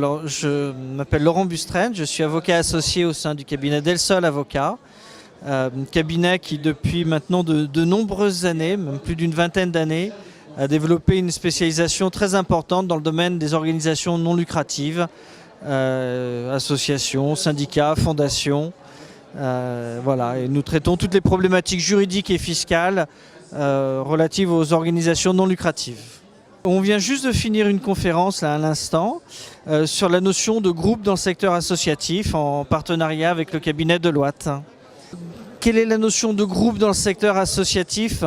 Alors, je m'appelle Laurent Bustren, je suis avocat associé au sein du cabinet Delsol Avocat, cabinet qui depuis maintenant de nombreuses années, même plus d'une vingtaine d'années, a développé une spécialisation très importante dans le domaine des organisations non lucratives, associations, syndicats, fondations. Voilà. Et nous traitons toutes les problématiques juridiques et fiscales relatives aux organisations non lucratives. On vient juste de finir une conférence là, à l'instant sur la notion de groupe dans le secteur associatif en partenariat avec le cabinet Deloitte. Quelle est la notion de groupe dans le secteur associatif?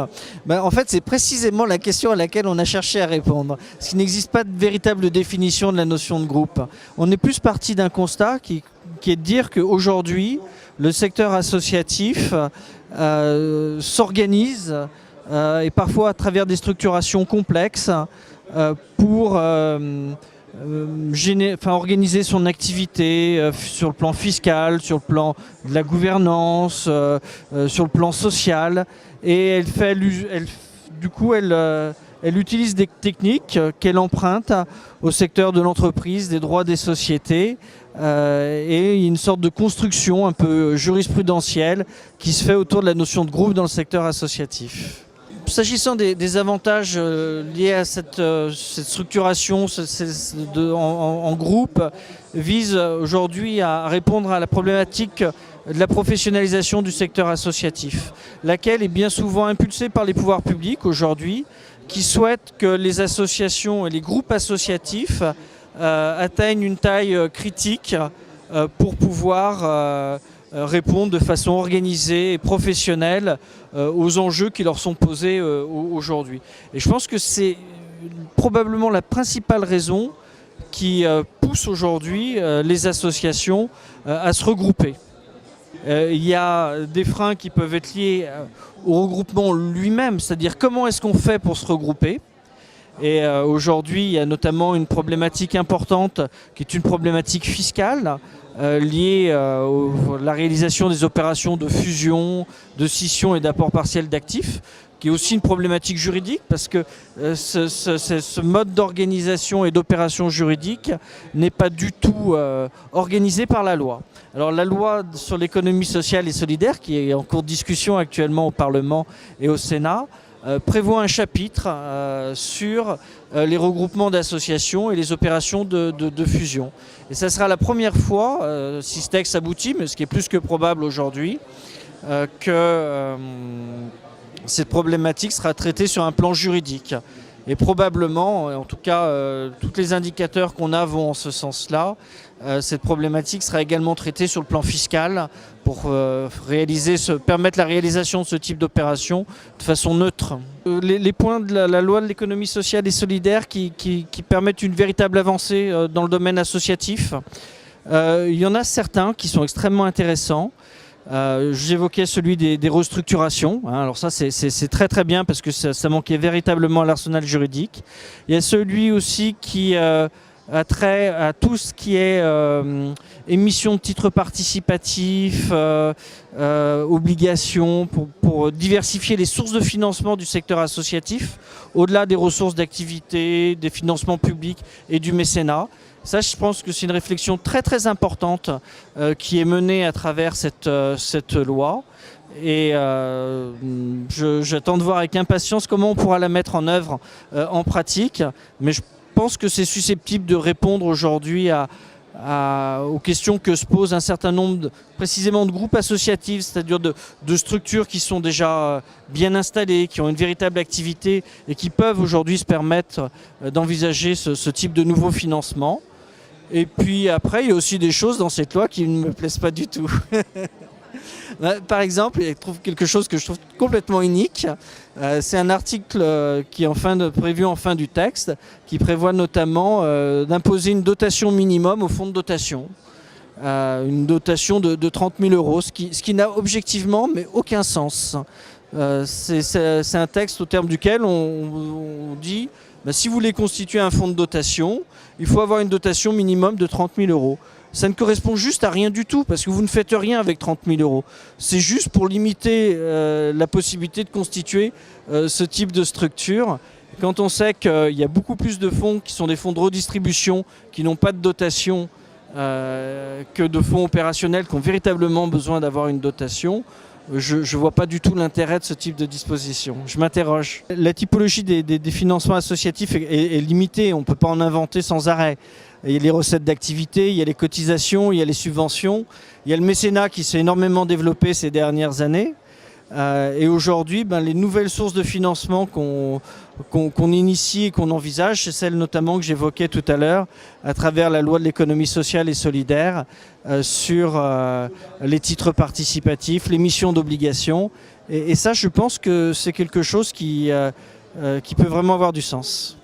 En fait, c'est précisément la question à laquelle on a cherché à répondre. Parce qu'il n'existe pas de véritable définition de la notion de groupe. On est plus parti d'un constat qui est de dire qu'aujourd'hui, le secteur associatif s'organise et parfois à travers des structurations complexes pour organiser son activité sur le plan fiscal, sur le plan de la gouvernance, sur le plan social. Et elle utilise des techniques qu'elle emprunte au secteur de l'entreprise, des droits des sociétés, et il y a une sorte de construction un peu jurisprudentielle qui se fait autour de la notion de groupe dans le secteur associatif. S'agissant des avantages liés à cette structuration en groupe, vise aujourd'hui à répondre à la problématique de la professionnalisation du secteur associatif, laquelle est bien souvent impulsée par les pouvoirs publics aujourd'hui, qui souhaitent que les associations et les groupes associatifs atteignent une taille critique pour pouvoir répondre de façon organisée et professionnelle aux enjeux qui leur sont posés aujourd'hui. Et je pense que c'est probablement la principale raison qui pousse aujourd'hui les associations à se regrouper. Il y a des freins qui peuvent être liés au regroupement lui-même, c'est-à-dire comment est-ce qu'on fait pour se regrouper. Et aujourd'hui, il y a notamment une problématique importante qui est une problématique fiscale liée à la réalisation des opérations de fusion, de scission et d'apport partiel d'actifs, qui est aussi une problématique juridique parce que ce mode d'organisation et d'opération juridique n'est pas du tout organisé par la loi. Alors la loi sur l'économie sociale et solidaire, qui est en cours de discussion actuellement au Parlement et au Sénat, prévoit un chapitre sur les regroupements d'associations et les opérations de fusion. Et ça sera la première fois, si ce texte aboutit, mais ce qui est plus que probable aujourd'hui, que cette problématique sera traitée sur un plan juridique. Et probablement, en tout cas, tous les indicateurs qu'on a vont en ce sens-là. Cette problématique sera également traitée sur le plan fiscal pour permettre la réalisation de ce type d'opération de façon neutre. Les points de la loi de l'économie sociale et solidaire qui permettent une véritable avancée dans le domaine associatif, il y en a certains qui sont extrêmement intéressants. J'évoquais celui des restructurations. Alors ça, c'est très très bien parce que ça manquait véritablement à l'arsenal juridique. Il y a celui aussi qui a trait à tout ce qui est émission de titres participatifs, obligations pour diversifier les sources de financement du secteur associatif, au-delà des ressources d'activité, des financements publics et du mécénat. Ça, je pense que c'est une réflexion très très importante qui est menée à travers cette loi. Et j'attends de voir avec impatience comment on pourra la mettre en œuvre en pratique. Mais je pense que c'est susceptible de répondre aujourd'hui aux questions que se posent un certain nombre précisément de groupes associatifs, c'est-à-dire de structures qui sont déjà bien installées, qui ont une véritable activité et qui peuvent aujourd'hui se permettre d'envisager ce type de nouveau financement. Et puis après, il y a aussi des choses dans cette loi qui ne me plaisent pas du tout. Par exemple, il trouve quelque chose que je trouve complètement unique. C'est un article qui est prévu en fin du texte, qui prévoit notamment d'imposer une dotation minimum au fonds de dotation. Une dotation de 30 000 €, ce qui n'a objectivement mais aucun sens. C'est un texte au terme duquel on dit si vous voulez constituer un fonds de dotation, il faut avoir une dotation minimum de 30 000 €. Ça ne correspond juste à rien du tout, parce que vous ne faites rien avec 30 000 €. C'est juste pour limiter la possibilité de constituer ce type de structure. Quand on sait qu'il y a beaucoup plus de fonds qui sont des fonds de redistribution, qui n'ont pas de dotation, que de fonds opérationnels qui ont véritablement besoin d'avoir une dotation, je ne vois pas du tout l'intérêt de ce type de disposition. Je m'interroge. La typologie des financements associatifs est limitée, on ne peut pas en inventer sans arrêt. Il y a les recettes d'activité, il y a les cotisations, il y a les subventions, il y a le mécénat qui s'est énormément développé ces dernières années. Et aujourd'hui, les nouvelles sources de financement qu'on initie et qu'on envisage, c'est celles notamment que j'évoquais tout à l'heure à travers la loi de l'économie sociale et solidaire sur les titres participatifs, l'émission d'obligations. Et ça, je pense que c'est quelque chose qui peut vraiment avoir du sens.